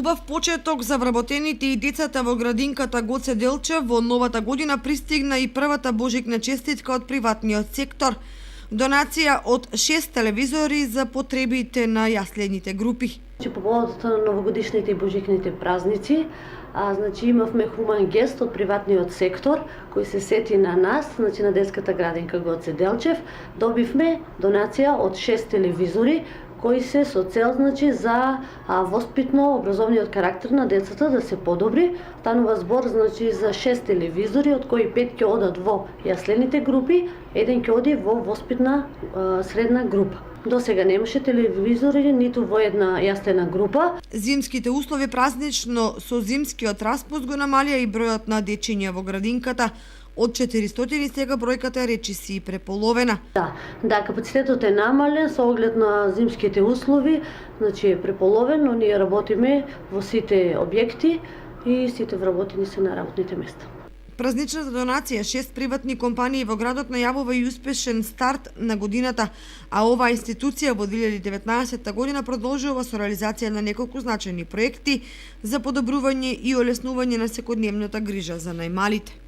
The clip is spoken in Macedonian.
Убав почеток за вработените и децата во градинката Гоце Делчев. Во новата година пристигна и првата божикна честитка од приватниот сектор. Донација од 6 телевизори за потребите на јаслените групи. По поводот на новогодишните и божикните празници, имавме хуман гест од приватниот сектор кој се сети на нас, на детската градинка Гоце Делчев. Добивме донација од 6 телевизори кои се со цел за воспитно образовниот карактер на децата да се подобри. Станува збор за 6 телевизори, од кои 5 ќе одат во јаслените групи, 1 ќе оди во воспитна средна група. До сега немаше телевизори ниту во една јаслена група. Зимските услови празнично со зимскиот распуст го намалија и бројот на дечиња во градинката. Од 400 сега бројката речиси преполовена. Да, капацитетот е намален со оглед на зимските услови, е преполовен, но ние работиме во сите објекти и сите вработени се на работните места. Празничната донација 6 приватни компании во градот најавува и успешен старт на годината, а оваа институција во 2019 година продолжува со реализација на неколку значајни проекти за подобрување и олеснување на секојдневната грижа за најмалите.